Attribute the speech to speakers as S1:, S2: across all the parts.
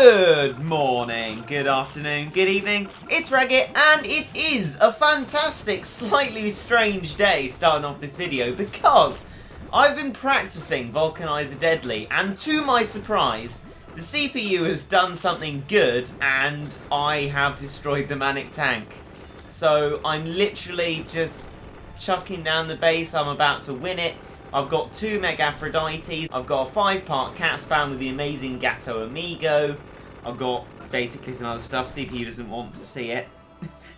S1: Good morning, good afternoon, good evening. It's Regit, and it is a fantastic, slightly strange day starting off this video because I've been practicing Vulcanizer Deadly, and to my surprise, the CPU has done something good and I have destroyed the Manic tank. So I'm literally just chucking down the base. I'm about to win it. I've got 2 Mega Aphrodites. I've got a 5-part cat spam with the amazing Gato Amigo. I've got basically some other stuff. CPU doesn't want to see it.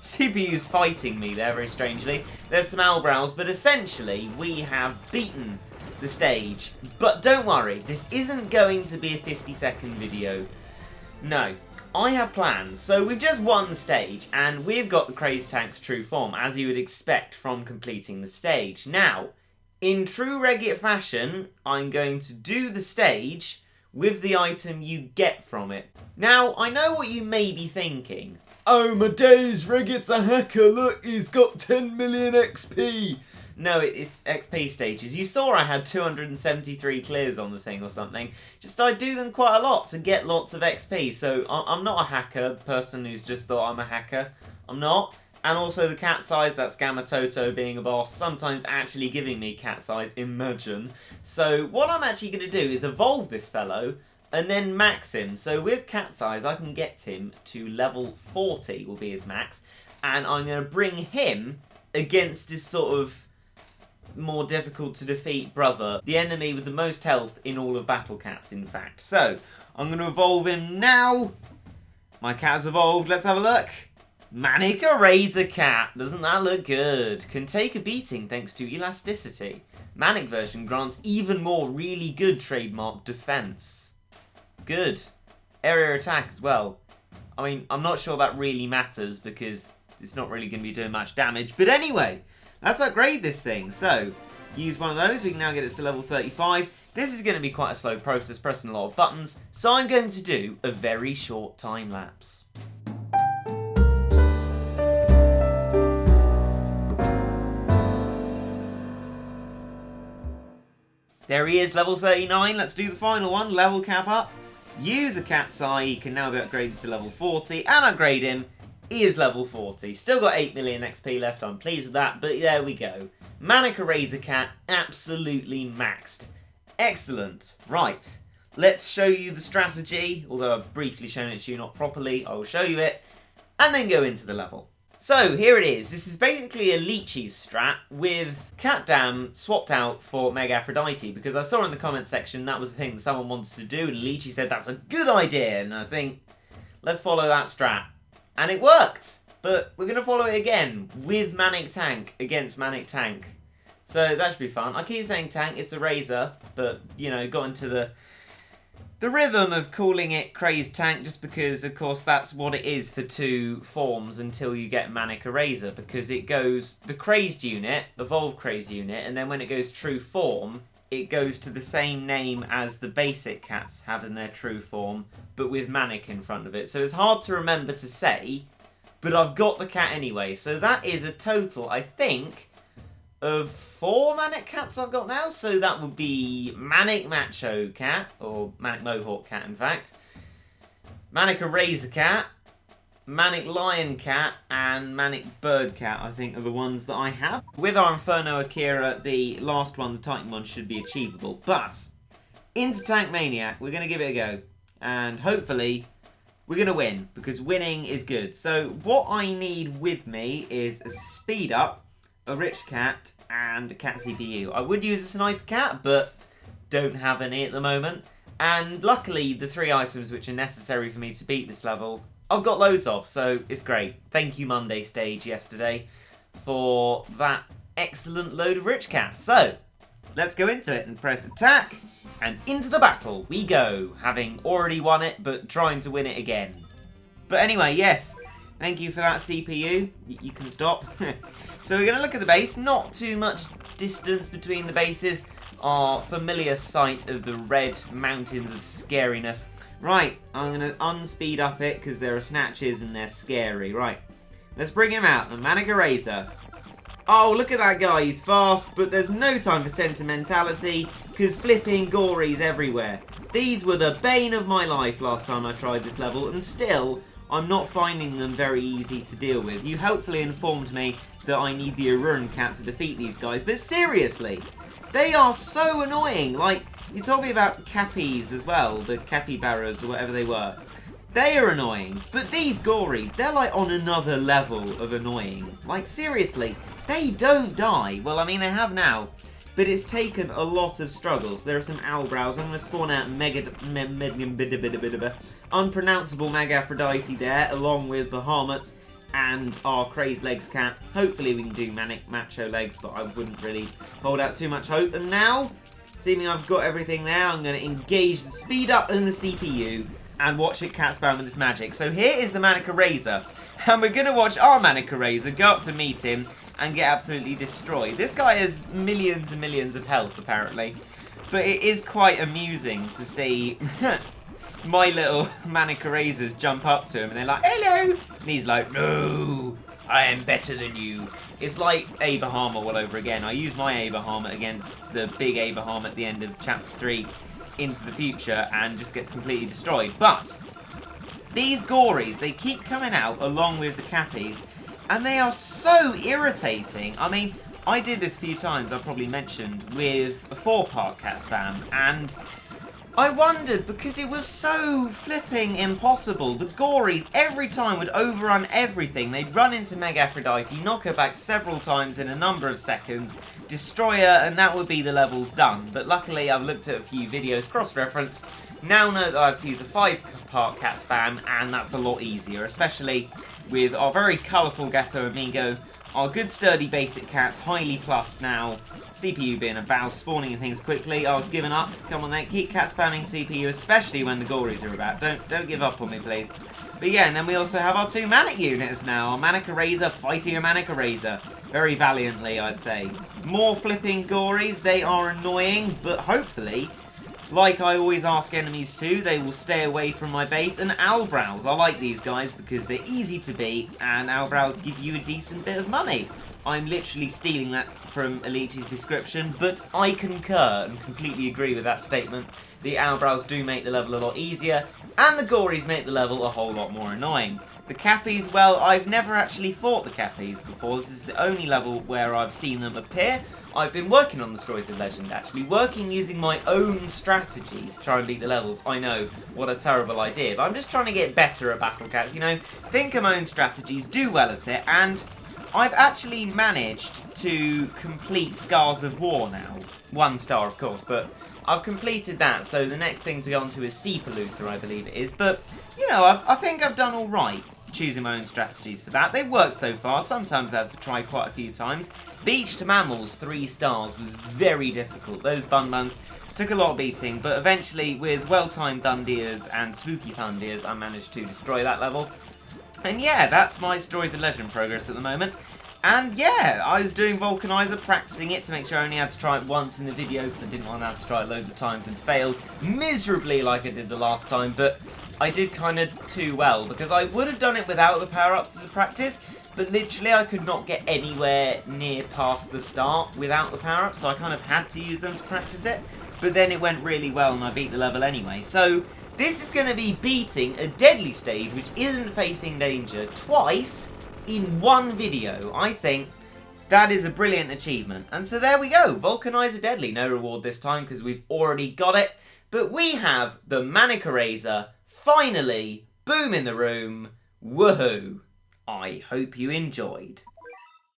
S1: CPU's fighting me there, very strangely. There's some Albrows, but essentially we have beaten the stage. But don't worry, this isn't going to be a 50-second video. No. I have plans. So we've just won the stage, and we've got the Crazed Tank's true form, as you would expect from completing the stage. Now, in true Regit fashion, I'm going to do the stage with the item you get from it. Now, I know what you may be thinking. Oh my days, Regit's a hacker, look, he's got 10 million XP. No, it's XP stages. You saw I had 273 clears on the thing or something. Just I do them quite a lot to get lots of XP. So I'm not a hacker, person who's just thought I'm a hacker. I'm not. And also the cat size, that's Gamma Toto being a boss, sometimes actually giving me cat size, imagine. So what I'm actually going to do is evolve this fellow and then max him. So with cat size, I can get him to level 40 will be his max. And I'm going to bring him against his sort of more difficult to defeat brother, the enemy with the most health in all of Battle Cats, in fact. So I'm going to evolve him now. My cat's evolved, let's have a look. Manic Razor Cat, doesn't that look good? Can take a beating thanks to elasticity. Manic version grants even more really good trademark defense. Good. Area attack as well. I mean, I'm not sure that really matters because it's not really going to be doing much damage. But anyway, let's upgrade this thing. So, use one of those. We can now get it to level 35. This is going to be quite a slow process, pressing a lot of buttons. So I'm going to do a very short time lapse. There he is, level 39. Let's do the final one. Level cap up. Use a cat's eye. He can now be upgraded to level 40. And upgrade him. He is level 40. Still got 8 million XP left. I'm pleased with that. But there we go. Manic Razor Cat absolutely maxed. Excellent. Right. Let's show you the strategy. Although I've briefly shown it to you, not properly. I will show you it. And then go into the level. So, here it is. This is basically a Leechy strat with Cat Dam swapped out for Mega Aphrodite, because I saw in the comment section that was the thing someone wanted to do, and Leechy said that's a good idea, and I think, let's follow that strat. And it worked! But we're going to follow it again with Manic Tank against Manic Tank. So that should be fun. I keep saying tank, it's a razor, but, you know, got into the rhythm of calling it Crazed Tank just because, of course, that's what it is for 2 forms until you get Manic Razor, because it goes the Crazed unit, Evolved Crazed unit, and then when it goes true form, it goes to the same name as the basic cats have in their true form, but with Manic in front of it. So it's hard to remember to say, but I've got the cat anyway. So that is a total, I think, of 4 Manic Cats I've got now. So that would be Manic Macho Cat, or Manic Mohawk Cat in fact, Manic Razor Cat, Manic Lion Cat, and Manic Bird Cat, I think, are the ones that I have. With our Inferno Akira, the last one, the Titan one, should be achievable. But into Tank Maniac, we're going to give it a go. And hopefully we're going to win, because winning is good. So what I need with me is a speed up, a rich cat, and a cat CPU. I would use a sniper cat, but don't have any at the moment. And luckily, the 3 items which are necessary for me to beat this level, I've got loads of, so it's great. Thank you Monday stage yesterday for that excellent load of rich cats. So, let's go into it and press attack, and into the battle we go, having already won it, but trying to win it again. But anyway, yes, thank you for that CPU. You can stop. So we're going to look at the base. Not too much distance between the bases. Our familiar sight of the red mountains of scariness. Right, I'm going to unspeed up it because there are snatches and they're scary. Right, let's bring him out. The Manic Razor. Oh, look at that guy, he's fast, but there's no time for sentimentality, because flipping gories everywhere. These were the bane of my life last time I tried this level, and still, I'm not finding them very easy to deal with. You helpfully informed me that I need the Aruran cat to defeat these guys, but seriously, they are so annoying. Like, you told me about cappies as well, the capybaras or whatever they were. They are annoying, but these gories, they're like on another level of annoying. Like, seriously, they don't die. Well, I mean, they have now, but it's taken a lot of struggles. There are some owlbrows. I'm going to spawn out unpronounceable Megaphrodite there, along with Bahamut and our Crazed Legs cat. Hopefully we can do Manic Macho Legs, but I wouldn't really hold out too much hope. And now, seeming I've got everything there, I'm going to engage the speed up in the CPU and watch it cat spam with its magic. So here is the Manic Eraser, and we're going to watch our Manic Eraser go up to meet him and get absolutely destroyed. This guy has millions and millions of health, apparently, but it is quite amusing to see my little Manic Erasers jump up to him, and they're like, hello, and he's like, no, I am better than you. It's like A Bahamut all over again. I used my A Bahamut against the big A Bahamut at the end of Chapter 3 into the future and just gets completely destroyed. But these gories, they keep coming out along with the cappies, and they are so irritating. I mean, I did this a few times, I probably mentioned, with a 4-part cat spam, and I wondered, because it was so flipping impossible. The gories every time would overrun everything. They'd run into Megaphrodite, knock her back several times in a number of seconds, destroy her, and that would be the level done. But luckily, I've looked at a few videos, cross-referenced, now know that I have to use a 5-part cat spam, and that's a lot easier, especially with our very colourful Ghetto Amigo, our good sturdy basic cats, highly plus now, CPU being about, spawning and things quickly. I was giving up. Come on then, keep cat spamming CPU, especially when the gories are about. Don't give up on me, please. But yeah, and then we also have our 2 Manic units now. Our Manic Eraser fighting a Manic Eraser. Very valiantly, I'd say. More flipping gories, they are annoying, but hopefully, like I always ask enemies to, they will stay away from my base. And owlbrows, I like these guys because they're easy to beat, and owlbrows give you a decent bit of money. I'm literally stealing that from Alichi's description, but I concur and completely agree with that statement. The owlbrows do make the level a lot easier, and the gories make the level a whole lot more annoying. The cappies, well, I've never actually fought the cappies before. This is the only level where I've seen them appear. I've been working on the Stories of Legend, actually. Working using my own strategies to try and beat the levels. I know, what a terrible idea. But I'm just trying to get better at Battle Cats. You know, think of my own strategies, do well at it, and I've actually managed to complete Scars of War now. 1 star, of course, but I've completed that, so the next thing to go on to is Sea Polluter, I believe it is. But, you know, I think I've done all right choosing my own strategies for that. They've worked so far. Sometimes I had to try quite a few times. Beach to Mammals, 3 stars, was very difficult. Those bun-buns took a lot of beating, but eventually, with well-timed Dundeers and spooky Thundeers, I managed to destroy that level. And yeah, that's my Stories of Legend progress at the moment. And yeah, I was doing Vulcanizer, practicing it to make sure I only had to try it once in the video, because I didn't want to have to try it loads of times and failed miserably like I did the last time, but I did kind of too well, because I would have done it without the power-ups as a practice, but literally I could not get anywhere near past the start without the power-ups, so I kind of had to use them to practice it, but then it went really well and I beat the level anyway. So this is going to be beating a deadly stage which isn't facing danger twice in 1 video. I think that is a brilliant achievement. And so there we go, Vulcanizer Deadly. No reward this time because we've already got it, but we have the Manic Eraser. Finally, boom in the room, woohoo! I hope you enjoyed.